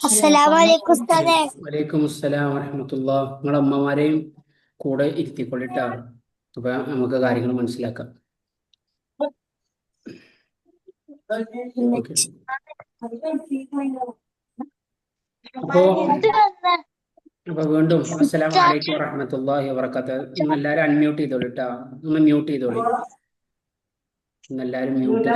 അസ്സലാമലൈക്കും ഉസ്താദേ. വലൈക്കും അസ്സലാം വറഹമത്തുള്ള. നിങ്ങളെ അമ്മമാരെയും കൂടെ ഇരുത്തിക്കൊള്ളിട്ടാ. അപ്പൊ നമുക്ക് കാര്യങ്ങൾ മനസ്സിലാക്കാം. ഓക്കെ. അപ്പോ അപ്പൊ വീണ്ടും അസ്സലാമു അലൈക്കും വറഹമത്തുള്ളാഹി വബറകാതുഹു. ഇന്ന് എല്ലാവരും അൺമ്യൂട്ട് ചെയ്തോളിട്ടാ. ഒന്ന് മ്യൂട്ട് ചെയ്തോളി. ഇന്ന് എല്ലാവരും മ്യൂട്ട്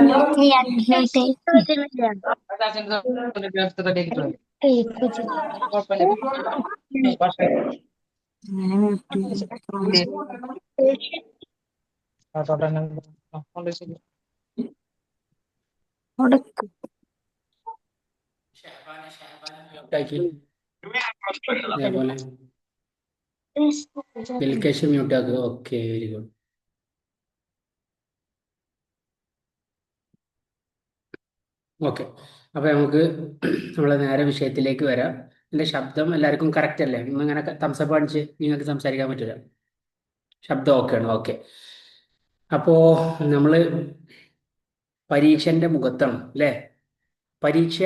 മ്യൂട്ടാക്കി. അതേപോലെ ബിൽക്കേഷ് മ്യൂട്ടാക്കുക. Okay, very good. ഓക്കെ, അപ്പൊ നമുക്ക് നമ്മളെ നേരെ വിഷയത്തിലേക്ക് വരാം. എന്റെ ശബ്ദം എല്ലാവർക്കും കറക്റ്റ് അല്ലേ? ഇങ്ങനെ തംസപ്പ് കാണിച്ച് നിങ്ങൾക്ക് സംസാരിക്കാൻ പറ്റില്ല. ശബ്ദം ഓക്കെ ആണ്? ഓക്കെ. അപ്പോ നമ്മള് പരീക്ഷന്റെ മുഖത്താണ് അല്ലേ? പരീക്ഷ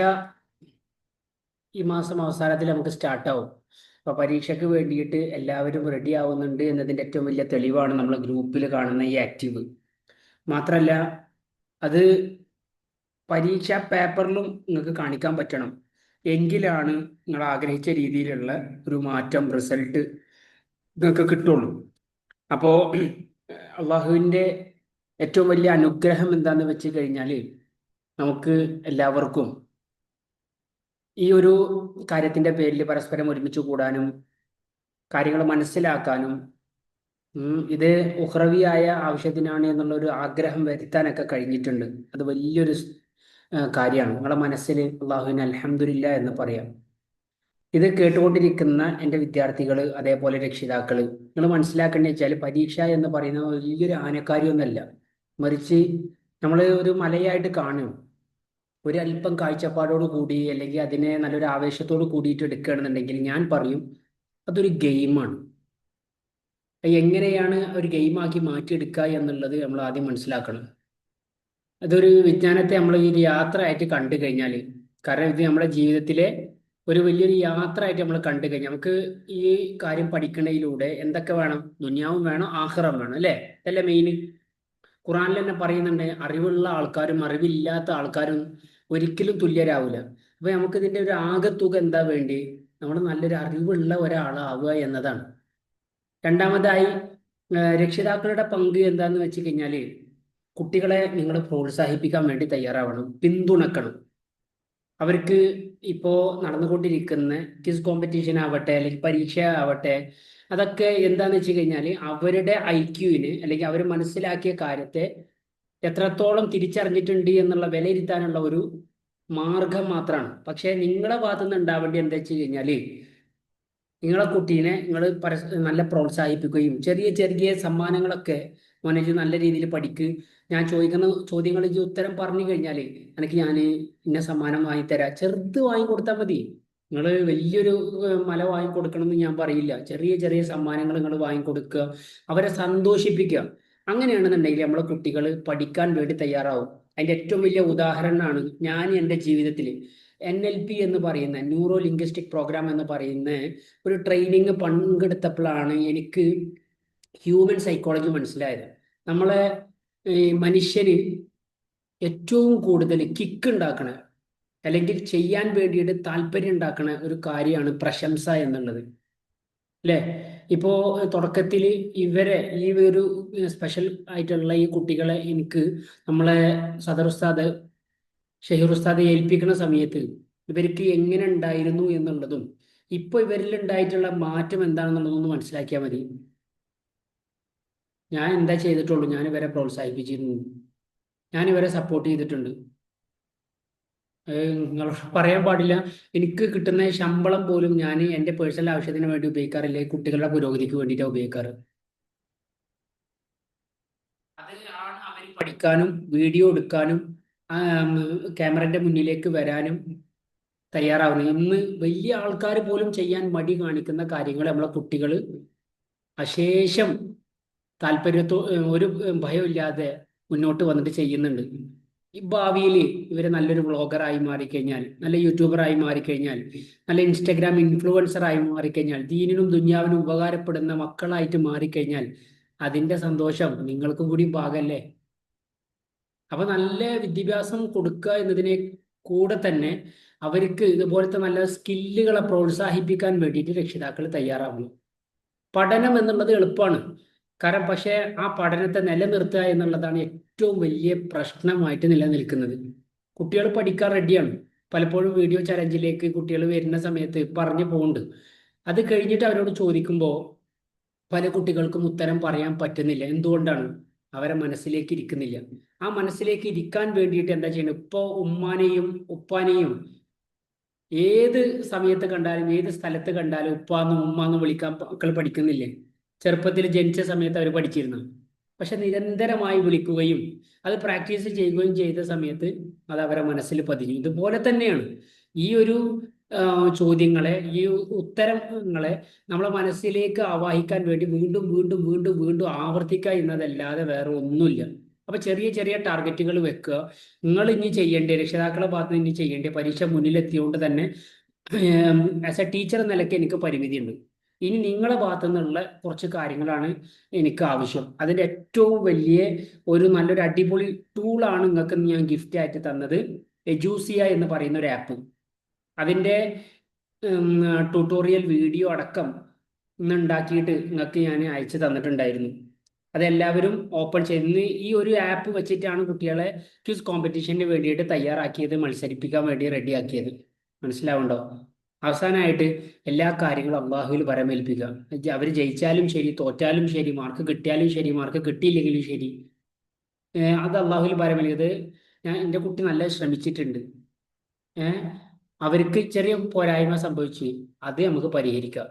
ഈ മാസം അവസാനത്തിൽ നമുക്ക് സ്റ്റാർട്ടാവും. അപ്പൊ പരീക്ഷയ്ക്ക് വേണ്ടിയിട്ട് എല്ലാവരും റെഡി ആവുന്നുണ്ട് എന്നതിന്റെ ഏറ്റവും വലിയ തെളിവാണ് നമ്മൾ ഗ്രൂപ്പിൽ കാണുന്ന ഈ ആക്റ്റീവ്. മാത്രല്ല, അത് പരീക്ഷാ പേപ്പറിലും നിങ്ങൾക്ക് കാണിക്കാൻ പറ്റണം. എങ്കിലാണ് നിങ്ങൾ ആഗ്രഹിച്ച രീതിയിലുള്ള ഒരു മാറ്റം, റിസൾട്ട് നിങ്ങൾക്ക് കിട്ടുള്ളൂ. അപ്പോ അള്ളാഹുവിൻ്റെ ഏറ്റവും വലിയ അനുഗ്രഹം എന്താന്ന് വെച്ച് കഴിഞ്ഞാൽ, നമുക്ക് എല്ലാവർക്കും ഈ ഒരു കാര്യത്തിന്റെ പേരിൽ പരസ്പരം ഒരുമിച്ച് കൂടാനും കാര്യങ്ങൾ മനസ്സിലാക്കാനും ഇത് ഉഹ്റവിയായ ആവശ്യത്തിനാണ് എന്നുള്ള ഒരു ആഗ്രഹം വരുത്താനൊക്കെ കഴിഞ്ഞിട്ടുണ്ട്. അത് വലിയൊരു കാര്യമാണ്. നിങ്ങളെ മനസ്സിൽ അള്ളാഹുവിന് അൽഹംദുലില്ല എന്ന് പറയാം. ഇത് കേട്ടുകൊണ്ടിരിക്കുന്ന എൻ്റെ വിദ്യാർത്ഥികൾ, അതേപോലെ രക്ഷിതാക്കൾ, നിങ്ങൾ മനസ്സിലാക്കേണ്ടത് വെച്ചാൽ പരീക്ഷ എന്ന് പറയുന്ന വലിയൊരു ആനക്കാര്യമൊന്നുമല്ല. മറിച്ച് നമ്മൾ ഒരു മലയായിട്ട് കാണും. ഒരല്പം കാഴ്ചപ്പാടോട് കൂടി അല്ലെങ്കിൽ അതിനെ നല്ലൊരു ആവേശത്തോട് കൂടിയിട്ട് എടുക്കുകയാണെന്നുണ്ടെങ്കിൽ ഞാൻ പറയും അതൊരു ഗെയിമാണ്. എങ്ങനെയാണ് ഒരു ഗെയിമാക്കി മാറ്റിയെടുക്കുക എന്നുള്ളത് നമ്മൾ ആദ്യം മനസ്സിലാക്കണം. അതൊരു വിജ്ഞാനത്തെ നമ്മൾ ഈ ഒരു യാത്ര ആയിട്ട് കണ്ടു കഴിഞ്ഞാൽ, കാരണം ഇത് നമ്മുടെ ജീവിതത്തിലെ ഒരു വലിയൊരു യാത്ര ആയിട്ട് നമ്മൾ കണ്ടു കഴിഞ്ഞാൽ, നമുക്ക് ഈ കാര്യം പഠിക്കുന്നതിലൂടെ എന്തൊക്കെ വേണം? ദുനിയാവും വേണം, ആഖിറം വേണം, അല്ലേ? അതല്ലേ മെയിൻ. ഖുറാനിൽ തന്നെ പറയുന്നുണ്ട്, അറിവുള്ള ആൾക്കാരും അറിവില്ലാത്ത ആൾക്കാരും ഒരിക്കലും തുല്യരാവില്ല. അപ്പൊ നമുക്ക് ഇതിന്റെ ഒരു ആകെത്തുക എന്താ വേണ്ടി? നമ്മൾ നല്ലൊരു അറിവുള്ള ഒരാളാവുക എന്നതാണ്. രണ്ടാമതായി, രക്ഷിതാക്കളുടെ പങ്ക് എന്താന്ന് വെച്ച് കഴിഞ്ഞാല്, കുട്ടികളെ നിങ്ങൾ പ്രോത്സാഹിപ്പിക്കാൻ വേണ്ടി തയ്യാറാവണം, പിന്തുണക്കണം. അവർക്ക് ഇപ്പോ നടന്നുകൊണ്ടിരിക്കുന്ന ക്വിസ് കോമ്പറ്റീഷൻ ആവട്ടെ അല്ലെങ്കിൽ പരീക്ഷ ആവട്ടെ, അതൊക്കെ എന്താന്ന് വെച്ച് കഴിഞ്ഞാൽ അവരുടെ ഐക്യുവിന് അല്ലെങ്കിൽ അവർ മനസ്സിലാക്കിയ കാര്യത്തെ എത്രത്തോളം തിരിച്ചറിഞ്ഞിട്ടുണ്ട് എന്നുള്ള വിലയിരുത്താനുള്ള ഒരു മാർഗം മാത്രമാണ്. പക്ഷെ നിങ്ങളുടെ ഭാഗത്തുനിന്ന് ഉണ്ടാവേണ്ടി എന്താ വെച്ച് കഴിഞ്ഞാൽ, നിങ്ങളെ കുട്ടീനെ നിങ്ങൾ നല്ല പ്രോത്സാഹിപ്പിക്കുകയും ചെറിയ ചെറിയ സമ്മാനങ്ങളൊക്കെ, മോനെ ഇജ്ജ് നല്ല രീതിയിൽ പഠിക്ക്, ഞാൻ ചോദിക്കുന്ന ചോദ്യങ്ങൾ ഇജ്ജ് ഉത്തരം പറഞ്ഞു കഴിഞ്ഞാൽ എനിക്ക് ഞാൻ ഇന്ന സമ്മാനം വാങ്ങിത്തരാം, ചെറുത് വാങ്ങിക്കൊടുത്താൽ മതി. നിങ്ങൾ വലിയൊരു മല വാങ്ങിക്കൊടുക്കണം എന്ന് ഞാൻ പറയില്ല. ചെറിയ ചെറിയ സമ്മാനങ്ങൾ നിങ്ങൾ വാങ്ങിക്കൊടുക്കുക, അവരെ സന്തോഷിപ്പിക്കുക. അങ്ങനെയാണെന്നുണ്ടെങ്കിൽ നമ്മളെ കുട്ടികൾ പഠിക്കാൻ വേണ്ടി തയ്യാറാവും. അതിന്റെ ഏറ്റവും വലിയ ഉദാഹരണമാണ് ഞാൻ എൻ്റെ ജീവിതത്തിൽ NLP എന്ന് പറയുന്ന ന്യൂറോ ലിംഗ്വിസ്റ്റിക് പ്രോഗ്രാം എന്ന് പറയുന്ന ഒരു ട്രെയിനിങ് പങ്കെടുത്തപ്പോഴാണ് എനിക്ക് ഹ്യൂമൻ സൈക്കോളജി മനസ്സിലായത്. നമ്മളെ മനുഷ്യന് ഏറ്റവും കൂടുതൽ കിക്ക് ഉണ്ടാക്കണ അല്ലെങ്കിൽ ചെയ്യാൻ വേണ്ടിയിട്ട് താല്പര്യം ഉണ്ടാക്കണ ഒരു കാര്യമാണ് പ്രശംസ എന്നുള്ളത്, അല്ലേ? ഇപ്പോ തുടക്കത്തിൽ ഇവരെ ഈ ഒരു സ്പെഷ്യൽ ആയിട്ടുള്ള ഈ കുട്ടികളെ എനിക്ക് നമ്മളെ സദർ ഉസ്താദ്, ഷഹീർ ഉസ്താദ് ഏൽപ്പിക്കുന്ന സമയത്ത് ഇവർക്ക് എങ്ങനെ ഉണ്ടായിരുന്നു എന്നുള്ളതും ഇപ്പൊ ഇവരിൽ ഉണ്ടായിട്ടുള്ള മാറ്റം എന്താണെന്നുള്ളതൊന്ന് മനസ്സിലാക്കിയാൽ മതി. ഞാൻ എന്താ ചെയ്തിട്ടുള്ളൂ? ഞാൻ ഇവരെ പ്രോത്സാഹിപ്പിച്ചിരുന്നു, ഞാൻ ഇവരെ സപ്പോർട്ട് ചെയ്തിട്ടുണ്ട്. നിങ്ങൾ പറയാൻ പാടില്ല, എനിക്ക് കിട്ടുന്ന ശമ്പളം പോലും ഞാൻ എൻ്റെ പേഴ്സണൽ ആവശ്യത്തിന് വേണ്ടി ഉപയോഗിക്കാറില്ല, ഈ കുട്ടികളുടെ പുരോഗതിക്ക് വേണ്ടിയിട്ടാണ് ഉപയോഗിക്കാറ്. അത് ആണ് അവർ പഠിക്കാനും വീഡിയോ എടുക്കാനും ക്യാമറന്റെ മുന്നിലേക്ക് വരാനും തയ്യാറാവുന്നത്. ഇന്ന് വലിയ ആൾക്കാർ പോലും ചെയ്യാൻ മടി കാണിക്കുന്ന കാര്യങ്ങൾ നമ്മളെ കുട്ടികൾ അശേഷം ഒരു ഭയമില്ലാതെ മുന്നോട്ട് വന്നിട്ട് ചെയ്യുന്നുണ്ട്. ഈ ഭാവിയിൽ ഇവര് നല്ലൊരു വ്ളോഗറായി മാറിക്കഴിഞ്ഞാൽ, നല്ല യൂട്യൂബറായി മാറിക്കഴിഞ്ഞാൽ, നല്ല ഇൻസ്റ്റഗ്രാം ഇൻഫ്ലുവൻസറായി മാറിക്കഴിഞ്ഞാൽ, ദീനിനും ദുന്യാവിനും ഉപകാരപ്പെടുന്ന മക്കളായിട്ട് മാറിക്കഴിഞ്ഞാൽ അതിന്റെ സന്തോഷം നിങ്ങൾക്കും കൂടി ഭാഗമല്ലേ? അപ്പൊ നല്ല വിദ്യാഭ്യാസം കൊടുക്കുക എന്നതിനെ കൂടെ തന്നെ അവർക്ക് ഇതുപോലത്തെ നല്ല സ്കില്ലുകളെ പ്രോത്സാഹിപ്പിക്കാൻ വേണ്ടിയിട്ട് രക്ഷിതാക്കൾ തയ്യാറാവുന്നു. പഠനം എന്നുള്ളത് എളുപ്പമാണ്, കാരണം പക്ഷേ ആ പഠനത്തെ നിലനിർത്തുക എന്നുള്ളതാണ് ഏറ്റവും വലിയ പ്രശ്നമായിട്ട് നിലനിൽക്കുന്നത്. കുട്ടികൾ പഠിക്കാൻ റെഡിയാണ്, പലപ്പോഴും വീഡിയോ ചലഞ്ചിലേക്ക് കുട്ടികൾ വരുന്ന സമയത്ത് പറഞ്ഞു പോകുന്നുണ്ട്. അത് കഴിഞ്ഞിട്ട് അവരോട് ചോദിക്കുമ്പോൾ പല കുട്ടികൾക്കും ഉത്തരം പറയാൻ പറ്റുന്നില്ല. എന്തുകൊണ്ടാണ്? അവരെ മനസ്സിലേക്ക് ഇരിക്കുന്നില്ല. ആ മനസ്സിലേക്ക് ഇരിക്കാൻ വേണ്ടിയിട്ട് എന്താ ചെയ്യുന്നത്? ഇപ്പോൾ ഉമ്മാനെയും ഉപ്പാനെയും ഏത് സമയത്ത് കണ്ടാലും ഏത് സ്ഥലത്ത് കണ്ടാലും ഉപ്പാന്നും ഉമ്മാന്നും വിളിക്കാൻ മക്കൾ പഠിക്കുന്നില്ലേ? ചെറുപ്പത്തിൽ ജനിച്ച സമയത്ത് അവർ പഠിച്ചിരുന്നു. പക്ഷെ നിരന്തരമായി വിളിക്കുകയും അത് പ്രാക്ടീസ് ചെയ്യുകയും ചെയ്ത സമയത്ത് അത് അവരെ മനസ്സിൽ പതിഞ്ഞു. ഇതുപോലെ തന്നെയാണ് ഈ ഒരു ചോദ്യങ്ങളെ, ഈ ഉത്തരങ്ങളെ നമ്മളെ മനസ്സിലേക്ക് ആവാഹിക്കാൻ വേണ്ടി വീണ്ടും വീണ്ടും വീണ്ടും വീണ്ടും ആവർത്തിക്കുക എന്നതല്ലാതെ വേറെ ഒന്നുമില്ല. അപ്പൊ ചെറിയ ചെറിയ ടാർഗറ്റുകൾ വെക്കുക. നിങ്ങൾ ഇനി ചെയ്യേണ്ട, രക്ഷിതാക്കളെ ഭാഗത്ത് നിന്ന് ഇനി ചെയ്യേണ്ട, പരീക്ഷ മുന്നിലെത്തിയോണ്ട് തന്നെ ആസ് എ ടീച്ചർ എന്ന നിലയ്ക്ക് എനിക്ക് പരിമിതിയുണ്ട്. ഇനി നിങ്ങളെ ഭാഗത്തു നിന്നുള്ള കുറച്ച് കാര്യങ്ങളാണ് എനിക്ക് ആവശ്യം. അതിൻ്റെ ഏറ്റവും വലിയ ഒരു നല്ലൊരു അടിപൊളി ടൂളാണ് നിങ്ങൾക്ക് ഞാൻ ഗിഫ്റ്റ് ആയിട്ട് തന്നത്, എജൂസിയ എന്ന് പറയുന്ന ഒരു ആപ്പ്. അതിൻ്റെ ട്യൂട്ടോറിയൽ വീഡിയോ അടക്കം ഇന്ന് ഉണ്ടാക്കിയിട്ട് നിങ്ങൾക്ക് ഞാൻ അയച്ചു തന്നിട്ടുണ്ടായിരുന്നു. അതെല്ലാവരും ഓപ്പൺ ചെയ്ത് ഈ ഒരു ആപ്പ് വെച്ചിട്ടാണ് കുട്ടികളെ ക്വിസ് കോമ്പറ്റീഷന് വേണ്ടിയിട്ട് തയ്യാറാക്കിയത്, മത്സരിപ്പിക്കാൻ വേണ്ടി റെഡിയാക്കിയത്. മനസ്സിലാവുണ്ടോ? അവസാനമായിട്ട് എല്ലാ കാര്യങ്ങളും അള്ളാഹുവിൽ പരമേൽപ്പിക്കുക. അവർ ജയിച്ചാലും ശരി, തോറ്റാലും ശരി, മാർക്ക് കിട്ടിയാലും ശരി, മാർക്ക് കിട്ടിയില്ലെങ്കിലും ശരി, അത് അള്ളാഹുവിൽ പരമേൽപ്പിയത്. എൻ്റെ കുട്ടി നല്ല ശ്രമിച്ചിട്ടുണ്ട്, ഏഹ് അവർക്ക് ചെറിയ പോരായ്മ സംഭവിച്ചു, അത് നമുക്ക് പരിഹരിക്കാം.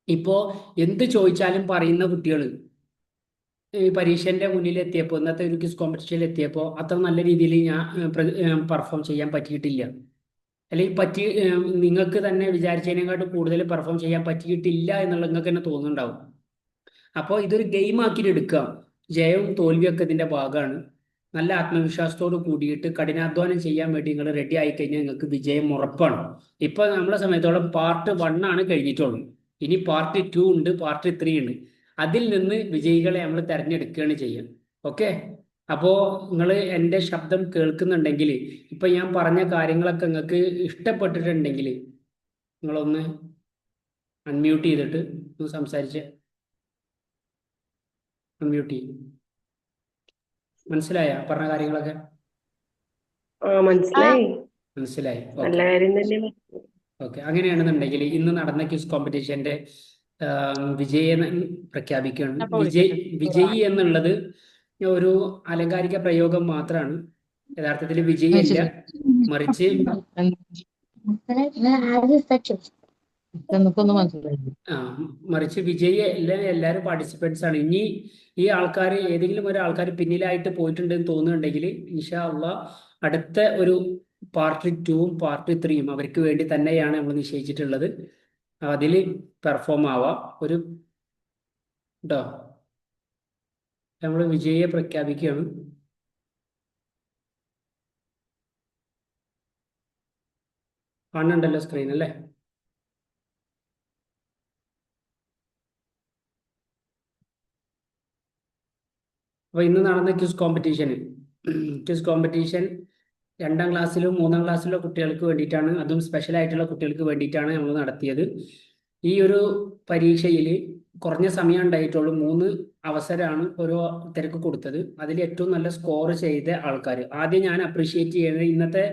ഇപ്പോ എന്ത് ചോദിച്ചാലും പറയുന്ന കുട്ടികൾ ഈ പരീക്ഷന്റെ മുന്നിൽ എത്തിയപ്പോൾ, ഇന്നത്തെ ഒരു ക്വിസ് കോമ്പറ്റീഷനിൽ എത്തിയപ്പോൾ അത്ര നല്ല രീതിയിൽ ഞാൻ പെർഫോം ചെയ്യാൻ പറ്റിയിട്ടില്ല. അല്ലെങ്കിൽ നിങ്ങൾക്ക് തന്നെ വിചാരിച്ചതിനെക്കാട്ടും കൂടുതൽ പെർഫോം ചെയ്യാൻ പറ്റിയിട്ടില്ല എന്നുള്ളത് നിങ്ങൾക്ക് തന്നെ തോന്നുന്നുണ്ടാവും. അപ്പോൾ ഇതൊരു ഗെയിം ആക്കിയിട്ട് എടുക്കുക. ജയവും തോൽവിയൊക്കെ ഇതിന്റെ ഭാഗമാണ്. നല്ല ആത്മവിശ്വാസത്തോട് കൂടിയിട്ട് കഠിനാധ്വാനം ചെയ്യാൻ വേണ്ടി നിങ്ങൾ റെഡി ആയി കഴിഞ്ഞാൽ നിങ്ങൾക്ക് വിജയം ഉറപ്പാണ്. ഇപ്പൊ നമ്മളെ സമയത്തോളം പാർട്ട് 1 ആണ് കഴിഞ്ഞിട്ടുള്ളൂ. ഇനി പാർട്ട് 2 ഉണ്ട്, പാർട്ട് 3 ഉണ്ട്. അതിൽ നിന്ന് വിജയികളെ നമ്മൾ തിരഞ്ഞെടുക്കുകയാണ് ചെയ്യുക. ഓക്കെ? അപ്പോ നിങ്ങൾ എൻ്റെ ശബ്ദം കേൾക്കുന്നുണ്ടെങ്കിൽ, ഇപ്പൊ ഞാൻ പറഞ്ഞ കാര്യങ്ങളൊക്കെ നിങ്ങൾക്ക് ഇഷ്ടപ്പെട്ടിട്ടുണ്ടെങ്കിൽ നിങ്ങളൊന്ന് അൺമ്യൂട്ട് ചെയ്തിട്ട് ഒന്ന് സംസാരിച്ച് അൺമ്യൂട്ട് ചെയ്യും. മനസ്സിലായ പറഞ്ഞ കാര്യങ്ങളൊക്കെ? മനസ്സിലായി. മനസ്സിലായി. നല്ല കാര്യം തന്നെ. ഓക്കെ, അങ്ങനെയാണെന്നുണ്ടെങ്കിൽ ഇന്ന് നടന്ന ക്വിസ് കോമ്പറ്റീഷന്റെ വിജയം പ്രഖ്യാപിക്കുകയാണ്. വിജയി എന്നുള്ളത് ഒരു അലങ്കാരിക പ്രയോഗം മാത്രമാണ്. യഥാർത്ഥത്തിൽ വിജയിയല്ല, മറിച്ച് മറിച്ച് വിജയി എല്ലാവരും പാർട്ടിസിപ്പൻസ് ആണ്. ഇനി ഈ ആൾക്കാർ ഏതെങ്കിലും ഒരു ആൾക്കാർ പിന്നിലായിട്ട് പോയിട്ടുണ്ടെന്ന് തോന്നുന്നുണ്ടെങ്കിൽ ഇൻഷാ അള്ളാഹ് അടുത്ത ഒരു പാർട്ട് 2ഉം പാർട്ട് 3ഉം അവർക്ക് വേണ്ടി തന്നെയാണ് നമ്മൾ നിശ്ചയിച്ചിട്ടുള്ളത്. അതിൽ പെർഫോം ആവാം. ഒരു കേട്ടോ, നമ്മൾ വിജയിയെ പ്രഖ്യാപിക്കുകയാണ്. കാണുന്നുണ്ടല്ലോ സ്ക്രീൻ അല്ലേ? അപ്പോൾ ഇന്ന് നടന്ന ക്വിസ് കോമ്പറ്റീഷൻ 2ാം ക്ലാസ്സിലും 3ാം ക്ലാസ്സിലോ കുട്ടികൾക്ക് വേണ്ടിയിട്ടാണ്, അതും സ്പെഷ്യൽ ആയിട്ടുള്ള കുട്ടികൾക്ക് വേണ്ടിയിട്ടാണ് നമ്മൾ നടത്തിയത്. ഈ ഒരു പരീക്ഷയിൽ കുറഞ്ഞ സമയം ഉണ്ടായിട്ടുള്ളൂ. 3 അവസരമാണ് ഓരോരുത്തർക്ക് കൊടുത്തത്. അതിൽ ഏറ്റവും നല്ല സ്കോർ ചെയ്ത ആൾക്കാർ ആദ്യം ഞാൻ അപ്രീഷിയേറ്റ് ചെയ്യുന്നത്, ഇന്നത്തെ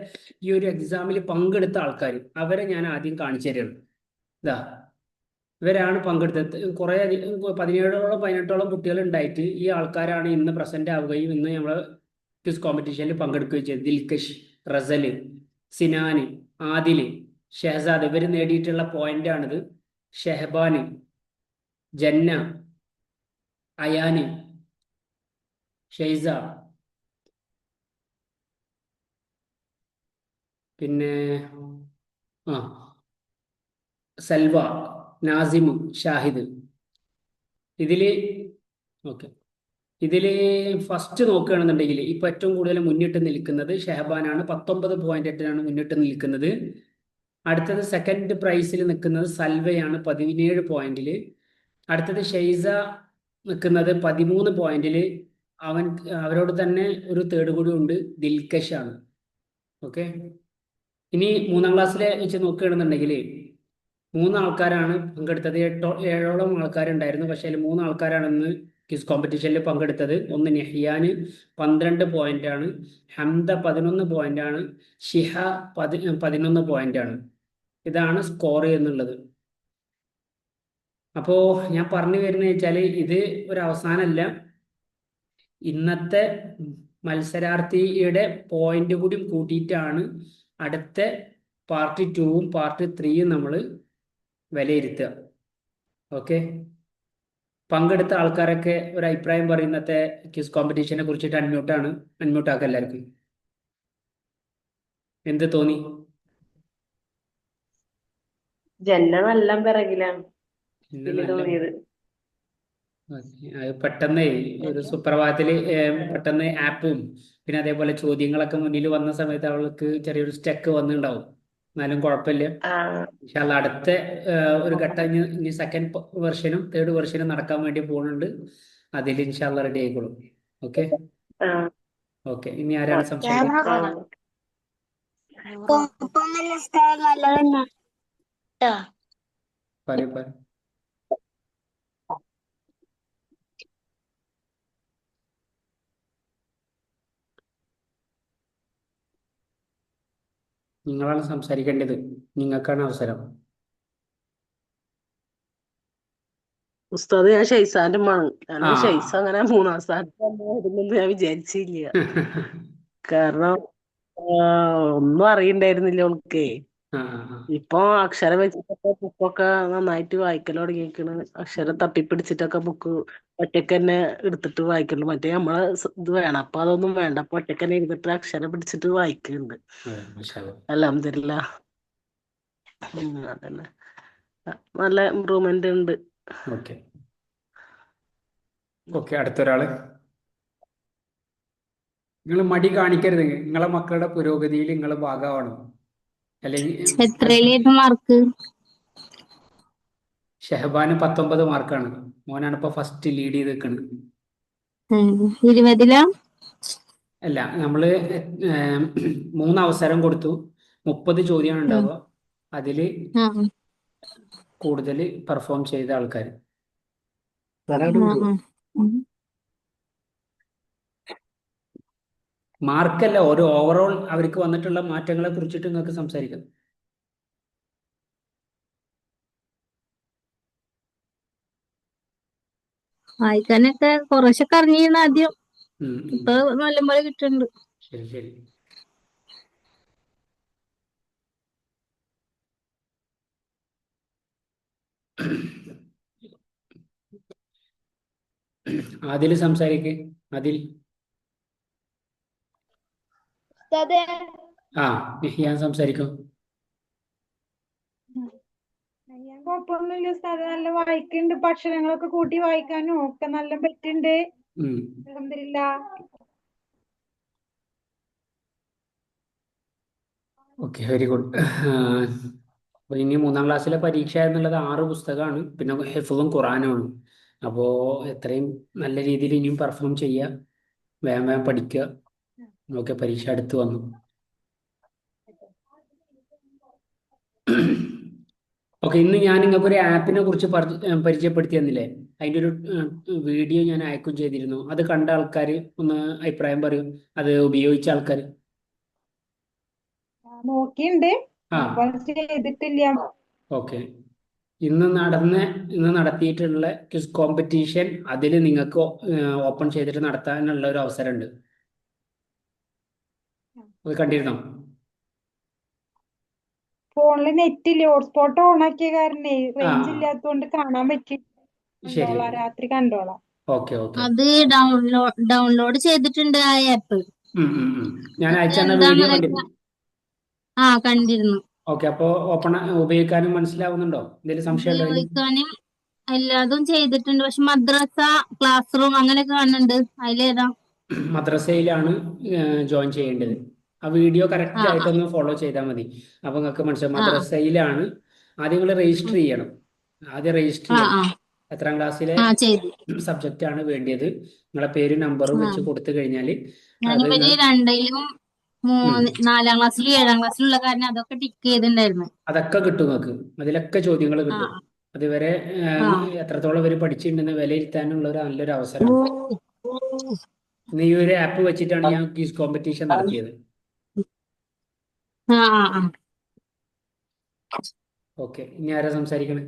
ഈ ഒരു എക്സാമിൽ പങ്കെടുത്ത ആൾക്കാർ, അവരെ ഞാൻ ആദ്യം കാണിച്ചു തരുന്നു. ഇതാ, ഇവരാണ് പങ്കെടുത്തത്. കുറേ 17ഓളം കുട്ടികൾ ഉണ്ടായിട്ട് ഈ ആൾക്കാരാണ് ഇന്ന് പ്രസന്റ് ആവുകയും ഇന്ന് നമ്മൾ ക്വിസ് കോമ്പറ്റീഷനിൽ പങ്കെടുക്കുകയും ചെയ്തു. ദിൽകഷ്, റസല്, സിനാന്, ആദില്, ഷെഹസാദ് ഇവർ നേടിയിട്ടുള്ള പോയിന്റാണിത്. ഷെഹബാന്, ജന്ന, അയാന്, ഷെയ്സ, പിന്നെ സൽവ, നാസിമ്, ഷാഹിദ്. ഇതില് ഓക്കെ, ഇതിൽ ഫസ്റ്റ് നോക്കുകയാണെന്നുണ്ടെങ്കിൽ ഇപ്പൊ ഏറ്റവും കൂടുതൽ മുന്നിട്ട് നിൽക്കുന്നത് ഷെഹബാനാണ്. 19.8 മുന്നിട്ട് നിൽക്കുന്നത്. അടുത്തത് സെക്കൻഡ് പ്രൈസിൽ നിൽക്കുന്നത് സൽവയാണ് 17 പോയിന്റില്. അടുത്തത് ഷെയ്സ നിൽക്കുന്നത് 13 പോയിന്റില്. അവരോട് തന്നെ ഒരു തേർഡ് കൂടി ഉണ്ട്, ദിൽകഷ് ആണ്. ഓക്കെ, ഇനി മൂന്നാം ക്ലാസ്സിലെ വെച്ച് നോക്കുകയാണെന്നുണ്ടെങ്കിൽ 3 ആൾക്കാരാണ് പങ്കെടുത്തത്. ഏഴോളം ആൾക്കാരുണ്ടായിരുന്നു. പക്ഷേ അതിൽ 3 ആൾക്കാരാണ് ഇന്ന് ക്വിസ് കോമ്പറ്റീഷനിൽ പങ്കെടുത്തത്. ഒന്ന് നെഹിയാന് 12 പോയിന്റാണ്, ഹംദ 11 പോയിന്റാണ്, ഷിഹ 11 പോയിന്റാണ്. ഇതാണ് സ്കോർ എന്നുള്ളത്. അപ്പോൾ ഞാൻ പറഞ്ഞു വരുന്നത് വെച്ചാൽ ഇത് ഒരു അവസാനമല്ല, ഇന്നത്തെ മത്സരാർത്ഥിയുടെ പോയിന്റ് കൂടി കൂട്ടിയിട്ടാണ് അടുത്ത പാർട്ട് 2ഉം പാർട്ട് 3യും നമ്മൾ വിലയിരുത്തുക. ഓക്കെ, പങ്കെടുത്ത ആൾക്കാരൊക്കെ ഒരു അഭിപ്രായം പറയുന്നത്തെ ക്വിസ് കോമ്പറ്റീഷനെ കുറിച്ചിട്ട് അൺമ്യൂട്ടാക്കുക എല്ലാവർക്കും. എന്ത് തോന്നി? ജന്ന നല്ല പിറകിലാണ് ഇന്ന് ഇതില് നല്ല തോന്നിയത്. അത് പെട്ടെന്ന് ഒരു സുപ്രഭാതത്തില് പെട്ടെന്ന് ആപ്പും പിന്നെ അതേപോലെ ചോദ്യങ്ങളൊക്കെ മുന്നിൽ വന്ന സമയത്ത് അവൾക്ക് ചെറിയൊരു സ്റ്റക്ക് വന്നിട്ടുണ്ടാവും. എന്നാലും കുഴപ്പമില്ല. ആ ഇൻഷാല്ലാ അടുത്ത ഒരു ഘട്ടം ഇനി സെക്കൻഡ് വെർഷനും തേർഡ് വെർഷനും നടക്കാൻ വേണ്ടി പോകുന്നുണ്ട്. അതിൽ ഇൻഷാല്ലാ റെഡി ആയിക്കോളും. ഓക്കെ ആ ഓക്കെ, ഇനി ആരാണ് സംസാരിക്കുന്നത്? കുഴപ്പമൊന്നുമില്ല ഉസ്താദ്, നല്ലത് തന്നെ ട്ടോ. പറയൂ പറയൂ. നിങ്ങളാണ് സംസാരിക്കേണ്ടത്, നിങ്ങൾക്കാണ് അവസരം. ഉസ്താദ്, ഞാൻ ഷെയ്സാന്റെ ഉമ്മാണ്. ആ ഞാൻ ഷെയ്സ അങ്ങനെ 3-ാം സ്ഥാനത്ത് വരുമെന്ന് ഞാൻ വിചാരിച്ചില്ല. കാരണം ഒന്നും അറിയണ്ടായിരുന്നില്ല ഓൾക്കേ. ആ ആ ഇപ്പൊ അക്ഷരം വെച്ചിട്ടൊക്കെ ബുക്കൊക്കെ നന്നായിട്ട് വായിക്കൽ തുടങ്ങിയിരിക്കണ്. അക്ഷരം തപ്പിപ്പിടിച്ചിട്ടൊക്കെ ബുക്ക് ഒറ്റയ്ക്ക് തന്നെ എടുത്തിട്ട് വായിക്കുന്നുണ്ട്. മറ്റേ നമ്മളെ ഇത് വേണം, അപ്പൊ അതൊന്നും വേണ്ട. അപ്പൊ ഒറ്റയ്ക്ക് തന്നെ ഇരുന്നിട്ട് അക്ഷരം പിടിച്ചിട്ട് വായിക്കുന്നുണ്ട്. മാഷാ അല്ലാ. അൽഹംദുലില്ലാ. അതന്നെ, നല്ല ഇമ്പ്രൂവ്മെന്റ് ഉണ്ട്. ഓക്കെ ഓക്കെ, അടുത്തൊരാള്. നിങ്ങൾ മടി കാണിക്കരുത്. നിങ്ങളെ മക്കളുടെ പുരോഗതിയിൽ നിങ്ങൾ ഭാഗമാവണം. അല്ലെങ്കിൽ എത്രയിലായിരുന്നു മാർക്ക്? ഷെഹബാന് 19 മാർക്കാണ്. മോനാണ് ഇപ്പൊ ഫസ്റ്റ് ലീഡ് ചെയ്ത് നിൽക്കുന്നത്. 20-ലാ? അല്ല, നമ്മള് 3 അവസരം കൊടുത്തു. 30 ചോദ്യമാണ് ഉണ്ടാവുക. അതില് ആ കൂടുതൽ പെർഫോം ചെയ്ത ആൾക്കാർ. മാർക്കല്ല, ഒരു ഓവറോൾ അവർക്ക് വന്നിട്ടുള്ള മാറ്റങ്ങളെ കുറിച്ചിട്ട് നിങ്ങൾക്ക് സംസാരിക്കാം. വായിക്കാനൊക്കെ കുറച്ചൊക്കെ അറിഞ്ഞിരുന്നു ആദ്യം. ഉം, ഉം. ഇപ്പൊ നല്ലപോലെ കിട്ടുന്നുണ്ട്. ശരി ശരി. അതിൽ സംസാരിക്ക്. അതിൽ ആ ഞാൻ സംസാരിക്കും. ഞാൻ കുഴപ്പമൊന്നുമില്ല ഉസ്താദ്, നല്ല വായിക്കുന്നുണ്ട്. അക്ഷരങ്ങളൊക്കെ കൂട്ടി വായിക്കാനും ഒക്കെ നല്ല പറ്റുന്നുണ്ട്. ഉം. അൽഹംദുലില്ലാ. Okay, very good. അപ്പോൾ ഇനി 3-ാം ക്ലാസ്സിലെ പരീക്ഷ എന്നുള്ളത് 6 പുസ്തകമാണ്, പിന്നെ ഹിഫ്ളും ഖുറാനുമാണ്. അപ്പോൾ എത്രയും നല്ല രീതിയിൽ ഇനിയും പെർഫോം ചെയ്യുക, വേഗം വേഗം പഠിക്കുക. ഓക്കെ, പരീക്ഷ അടുത്ത് വന്നു. ഓക്കെ, ഇന്ന് ഞാൻ നിങ്ങൾക്ക് ഒരു ആപ്പിനെ കുറിച്ച് പരിചയപ്പെടുത്തി തന്നില്ലേ? അതിൻ്റെ ഒരു വീഡിയോ ഞാൻ അയക്കും ചെയ്തിരുന്നു. അത് കണ്ട ആൾക്കാർ ഒന്ന് അഭിപ്രായം പറയും, അത് ഉപയോഗിച്ച ആൾക്കാർ. നോക്കിണ്ട്, ആ അപ്പൊ ചെയ്തിട്ടില്ല. ഓക്കെ, ഇന്ന് നടത്തിയിട്ടുള്ള ക്വിസ് കോമ്പറ്റീഷൻ അതിൽ നിങ്ങൾക്ക് ഓപ്പൺ ചെയ്തിട്ട് നടത്താനുള്ള ഒരു അവസരമുണ്ട്. അത് കണ്ടിരുന്നോ? ഫോണില് നെറ്റ് ഇല്ല, ഹോട്ട്സ്പോട്ട് ഓൺ ആക്കിയ കാരണേ ആ റേഞ്ച് ഇല്ലാത്തതുകൊണ്ട് കാണാൻ പറ്റി. ശരി, കണ്ടോളാം, രാത്രി കണ്ടോളാം. Okay okay. അത് ഡൗൺലോഡ് ചെയ്തിട്ടുണ്ട് ആ ആപ്പ്. ഞാൻ അത് അയച്ചു തന്ന വീഡിയോ എന്താന്ന് കണ്ടിരുന്നു. കണ്ടിരുന്നു. ഓക്കെ, അപ്പോൾ ഉപയോഗിക്കാനും മനസ്സിലാവുന്നുണ്ടോ? എന്തെങ്കിലും സംശയം ഉണ്ടോ അതിൽ? ഉപയോഗിക്കാനും എല്ലാതും ചെയ്തിട്ടുണ്ട്. പക്ഷെ മദ്രസ ക്ലാസ് റൂം അങ്ങനെയൊക്കെ കാണുന്നുണ്ട്. അതിലേതാ? മദ്രസയിലാണ് ജോയിൻ ചെയ്യേണ്ടത്. ആ വീഡിയോ കറക്റ്റ് ആ ആ ആയിട്ടൊന്ന് ഫോളോ ചെയ്താൽ മതി. അപ്പൊ നിങ്ങൾക്ക് മനസ്സിലാവും. ആ മദ്രസയിലാണ് ആദ്യം നിങ്ങൾ രജിസ്റ്റർ ഉം. ചെയ്യണം. ആദ്യം രജിസ്റ്റർ ആ ചെയ്യണം. ആ എത്രാം ക്ലാസ്സിലെ ആ ചെയ്തു. സബ്ജക്റ്റ് ആണ് വേണ്ടത്. നിങ്ങളെ പേരും നമ്പറും ആ വെച്ച് കൊടുത്തു കഴിഞ്ഞാൽ അത് ഞാനിവര് നിങ്ങൾ രണ്ടിലും ഉം, 4-ാം ക്ലാസ്സിലും 7-ാം ക്ലാസ്സിലും ഉള്ള കാരണം അതൊക്കെ ടിക്ക് ചെയ്തിട്ടുണ്ടായിരുന്നു. അതൊക്കെ കിട്ടും നിങ്ങൾക്ക്. അതിലൊക്കെ ചോദ്യങ്ങൾ ആ കിട്ടും. അതുവരെ ആ എത്രത്തോളം ഇവർ പഠിച്ചിട്ടുണ്ടെന്ന് വിലയിരുത്താനുള്ള ഒരു നല്ലൊരു ഓ അവസരമാണ്. ഓ ഇന്ന് ഈ ഒരു ആപ്പ് വെച്ചിട്ടാണ് ഞാൻ ക്വിസ് കോമ്പറ്റീഷൻ നടത്തിയത്. ആ ആ ആ ഓക്കെ, ഇനി ആരാ സംസാരിക്കണേ?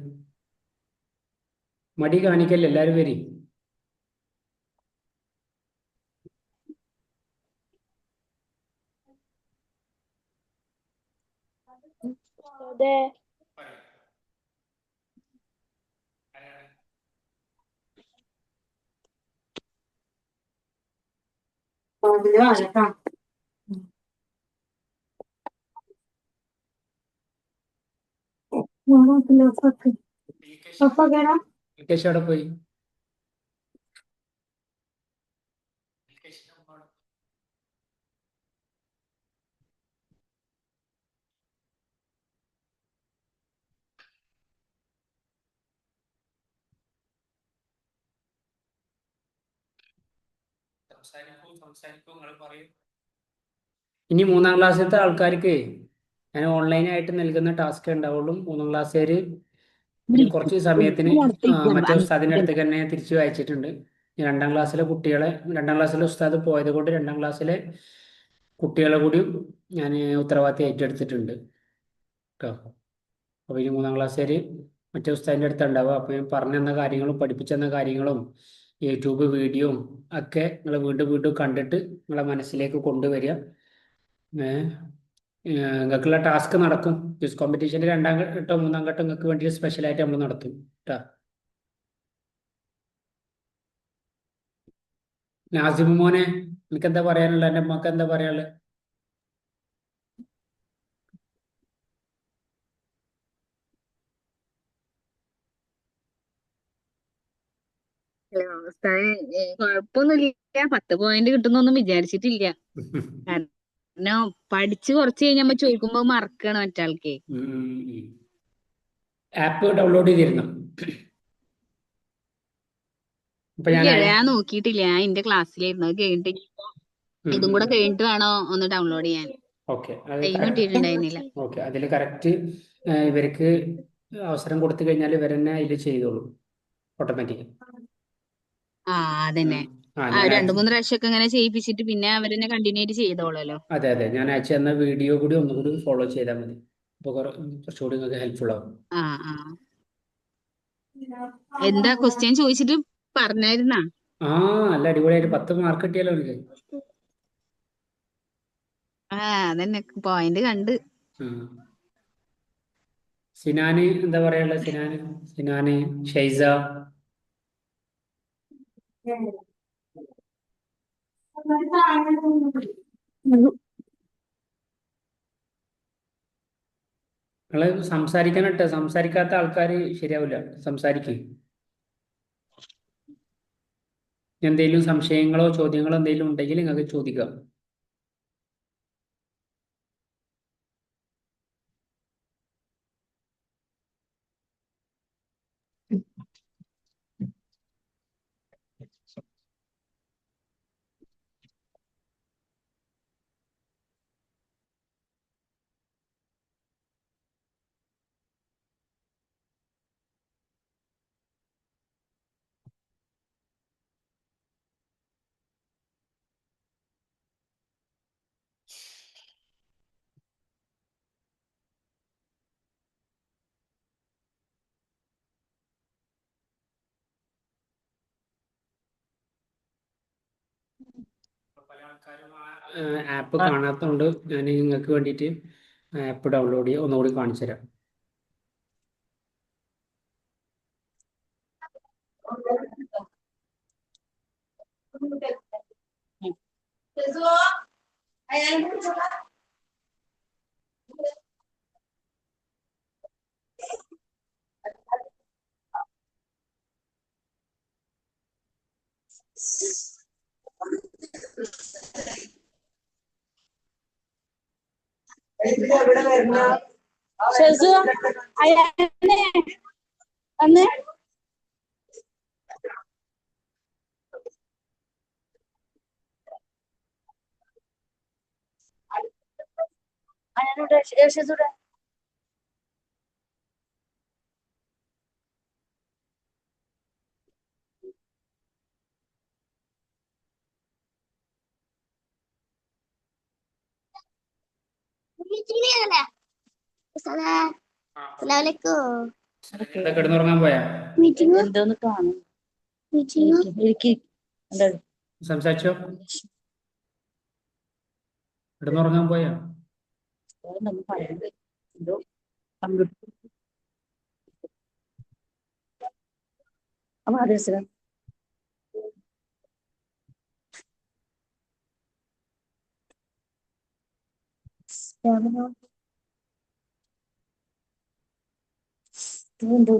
മടി കാണിക്കല്ലേ, എല്ലാവരും വരി. അതെ. മുകേഷ് അവിടെ പോയി. നിങ്ങൾ പറയൂ. ഇനി 3-ാം ക്ലാസ്സിലത്തെ ആൾക്കാർക്ക് ഞാൻ ഓൺലൈനായിട്ട് നൽകുന്ന ടാസ്ക് ഉണ്ടാവുള്ളൂ. 3-ാം ക്ലാസ്സുകാര് ഇനി കുറച്ച് സമയത്തിന് മറ്റേ ഉസ്താദിന്റെ അടുത്തേക്ക് തന്നെ തിരിച്ചു അയച്ചിട്ടുണ്ട്. 2-ാം ക്ലാസ്സിലെ കുട്ടികളെ, 2-ാം ക്ലാസ്സിലെ ഉസ്താദ് പോയത് കൊണ്ട് 2-ാം ക്ലാസ്സിലെ കുട്ടികളെ കൂടി ഞാൻ ഉത്തരവാദിത്തം ഏറ്റെടുത്തിട്ടുണ്ട് കേട്ടോ. അപ്പോൾ ഇനി 3-ാം ക്ലാസ്സുകാർ മറ്റേ ഉസ്താദിന്റെ അടുത്ത് ഉണ്ടാവുക. അപ്പോൾ ഞാൻ പറഞ്ഞു തന്ന കാര്യങ്ങളും പഠിപ്പിച്ചു തന്ന കാര്യങ്ങളും യൂട്യൂബ് വീഡിയോയും ഒക്കെ നിങ്ങൾ വീണ്ടും വീണ്ടും കണ്ടിട്ട് നിങ്ങളെ മനസ്സിലേക്ക് കൊണ്ടുവരിക. നിങ്ങൾക്കുള്ള ടാസ്ക് നടക്കും. ക്വിസ് കോമ്പറ്റീഷൻ്റെ 2-ാം ഘട്ടം 3-ാം ഘട്ടം നിങ്ങൾക്ക് വേണ്ടി സ്പെഷ്യലായിട്ട് നമ്മൾ നടത്തും കേട്ടോ. നാസിമ് മോനെ, എനിക്ക് എന്താ പറയാനുള്ളത്? എൻ്റെ അമ്മക്ക് എന്താ പറയാനുള്ളത്? കുഴപ്പമൊന്നുമില്ല. 10 പോയിന്റ് കിട്ടുന്നൊന്നും വിചാരിച്ചിട്ടില്ല. കാരണം പഠിച്ച് കുറച്ച് കഴിഞ്ഞാൽ ചോദിക്കുമ്പോ മറക്കാണ് മറ്റാൾക്ക്. ആപ്പ് ഡൗൺലോഡ് ചെയ്തിരുന്നു. ഇപ്പൊ ഇല്ല, ഞാൻ ഞാൻ നോക്കിയിട്ടില്ല. ഞാൻ എന്റെ ക്ലാസ്സിലായിരുന്നു. അത് കഴിഞ്ഞിട്ട് ഇതും കൂടെ കഴിഞ്ഞിട്ട് വേണോ ഒന്ന് ഡൗൺലോഡ് ചെയ്യാൻ. ഓക്കെ, അത് ടൈം കറക്റ്റ്. കിട്ടിയിട്ടുണ്ടായിരുന്നില്ല. ഓക്കെ, അതിൽ കറക്റ്റ് ഇവർക്ക് അവസരം കൊടുത്തു കഴിഞ്ഞാൽ ഇവരെന്നെ അതിൽ ചെയ്തോളൂ ഓട്ടോമാറ്റിക്. ആ അതന്നെ. ഞാൻ 2-3 പ്രാവശ്യമൊക്കെ ഇങ്ങനെ ചെയ്യിപ്പിച്ചിട്ട് പിന്നെ അവരെന്നെ കണ്ടിന്യൂ ആയിട്ട് ചെയ്തോളല്ലോ. അതെ അതെ, ഞാൻ അയച്ചു തന്ന വീഡിയോ കൂടി ഒന്നുകൂടി ഫോളോ ചെയ്താൽ മതി. അപ്പോൾ കുറച്ചുകൂടി നിങ്ങൾക്ക് ഹെൽപ്ഫുൾ ആവും. ആ ആ എന്താ ക്വസ്റ്റ്യൻ ചോദിച്ചിട്ട് പറഞ്ഞായിരുന്നാ? നല്ല അടിപൊളിയായിട്ട് 10 മാർക്ക് കിട്ടിയല്ലോ എനിക്ക്. അതന്നെ പോയിന്റ് കണ്ട്. സിനാന് എന്താ പറയാനുള്ളത്? സിനാന് ഷൈസ. നിങ്ങള് സംസാരിക്കാനട്ടെ, സംസാരിക്കാത്ത ആൾക്കാർ ശരിയാവില്ല. സംസാരിക്കും. എന്തെങ്കിലും സംശയങ്ങളോ ചോദ്യങ്ങളോ എന്തെങ്കിലും ഉണ്ടെങ്കിൽ നിങ്ങൾക്ക് ചോദിക്കാം. പല ആൾക്കാരും ആപ്പ് കാണാത്തതുകൊണ്ട് ഞാൻ നിങ്ങൾക്ക് വേണ്ടിയിട്ട് ആപ്പ് ഡൗൺലോഡ് ചെയ്യുക ഒന്നുകൂടി കാണിച്ചു തരാം. ഷെസു അയാളെ അന്ന് അയാളുടെ ഷെസുടെ മീറ്റിംഗ് അസ്സലാമലൈക്കും എന്താ കിടന്നുറങ്ങാൻ പോയാ? മീറ്റിംഗ് എന്തോന്ന് കാണും മീറ്റിംഗ് സംസാരിച്ചോ? കിടന്നുറങ്ങാൻ പോയാ? എന്തോ കമ്പ്യൂട്ടർ അപ്പൊ അത് എന്തോ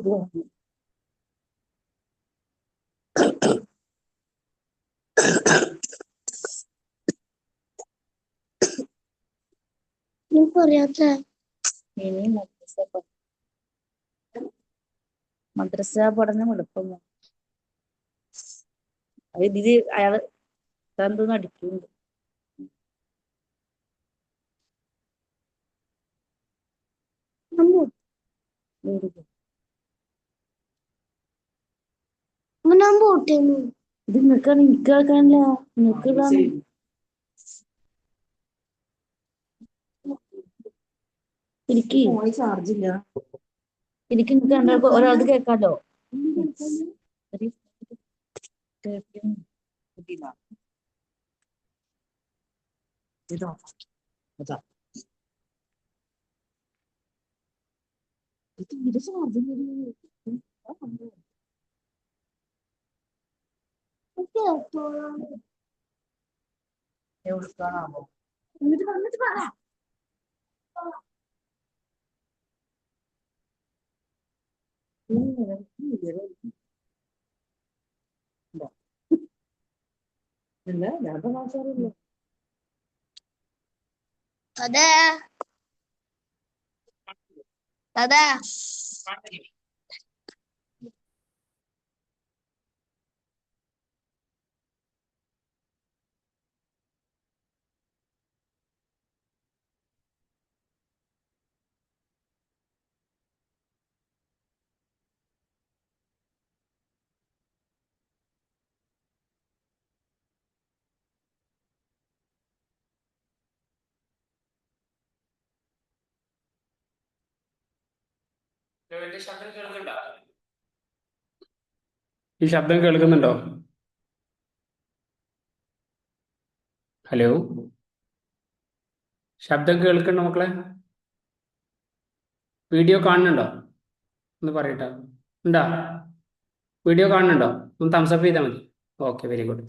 എനിക്കറിയാത്ത ഇനി മദ്രസ പഠനം എളുപ്പമോ? അത് ഇതില് അയാള് എന്തോന്ന് അടിക്കുന്നുണ്ട്. അങ്ങനെ പോട്ടേന്നു ഇത് നിങ്ങൾക്കാണ്, എനിക്ക് കേൾക്കാനില്ല. നിങ്ങൾക്ക് ഇതാണ് എനിക്ക് ചാർജില്ല. എനിക്ക് നിങ്ങൾക്ക് ഒരാൾക്ക് കേൾക്കാലോ. തീരെ ചാർജില്ല. എവിടുക്കാണാവോ? എന്നിട്ട് വന്നിട്ട് പറ. ഇല്ല, ഞാൻ മാറ്റാറില്ല. അതെ അതെ ഈ ശബ്ദം കേൾക്കുന്നുണ്ടോ? ഹലോ, ശബ്ദം കേൾക്കണ്ടോ മക്കളെ? വീഡിയോ കാണുന്നുണ്ടോ? ഒന്ന് പറയട്ടോ. ഉണ്ടാ? വീഡിയോ കാണുന്നുണ്ടോ? ഒന്ന് തംസപ്പ് ചെയ്താൽ മതി. Okay, very good.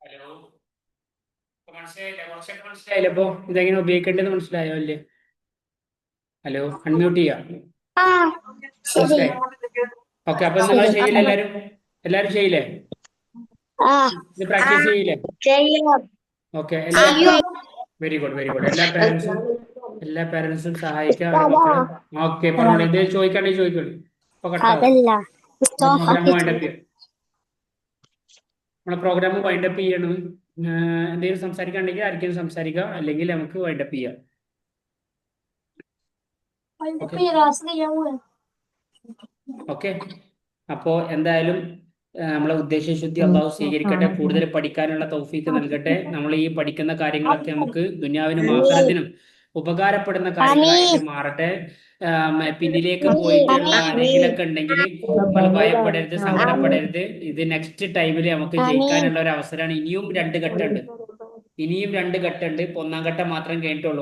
ഹലോ, ഇപ്പൊ മനസ്സിലായില്ലേ? കുറച്ചൊക്കെ മനസ്സിലായില്ലേ? ഇപ്പൊ ഇതെങ്ങനെ ഉപയോഗിക്കേണ്ടത് മനസ്സിലായോ അല്ലേ? ഹലോ, അൺമ്യൂട്ട് ചെയ്യാം. ആ ശരി. മനസ്സിലായി? ഓക്കെ, അപ്പൊ നിങ്ങൾ ചെയ്യില്ലേ? എല്ലാരും ചെയ്യില്ലേ? ആ ഇത് പ്രാക്ടീസ് ചെയ്യില്ലേ? ചെയ്യാം. ഓക്കെ, അയ്യോ വെരി ഗുഡ്, വെരി ഗുഡ്. എല്ലാ പാരന്റ്സും സഹായിക്കാം അവരുടെ മക്കളെ. ഓക്കെ, പറഞ്ഞോളൂ. എന്തെങ്കിലും ചോദിക്കണ്ടേ ചോദിക്കോളൂ. ഇപ്പൊ കട്ടാവും. അതല്ല പ്രോഗ്രാം വൈൻഡപ്പ് ചെയ്യാം. നമ്മളെ പ്രോഗ്രാം വൈൻഡപ്പ് ചെയ്യണം. എന്തെങ്കിലും സംസാരിക്കാണ്ടെങ്കിൽ ആർക്കെങ്കിലും സംസാരിക്കാം, അല്ലെങ്കിൽ നമുക്ക് വൈൻഡപ്പ് ചെയ്യാം. ഓക്കെ, അപ്പോ എന്തായാലും നമ്മളെ ഉദ്ദേശശുദ്ധി അള്ളാഹു സ്വീകരിക്കട്ടെ. കൂടുതൽ പഠിക്കാനുള്ള തൗഫീക്ക് നൽകട്ടെ. നമ്മൾ ഈ പഠിക്കുന്ന കാര്യങ്ങളൊക്കെ നമുക്ക് ദുനിയാവിനും ആഖിറത്തിനും ഉപകാരപ്പെടുന്ന കാര്യങ്ങളായിട്ട് മാറട്ടെ. പിന്നിലേക്ക് പോയിട്ടുള്ള ആരെങ്കിലൊക്കെ ഉണ്ടെങ്കിൽ നമ്മൾ ഭയപ്പെടരുത്, സങ്കടപ്പെടരുത്. ഇത് നെക്സ്റ്റ് ടൈമിൽ നമുക്ക് ജയിക്കാനുള്ള ഒരു അവസരമാണ്. ഇനിയും രണ്ട് ഘട്ടമുണ്ട്. ഇപ്പൊ 1 ഘട്ടം മാത്രം കഴിഞ്ഞിട്ടുള്ളൂ.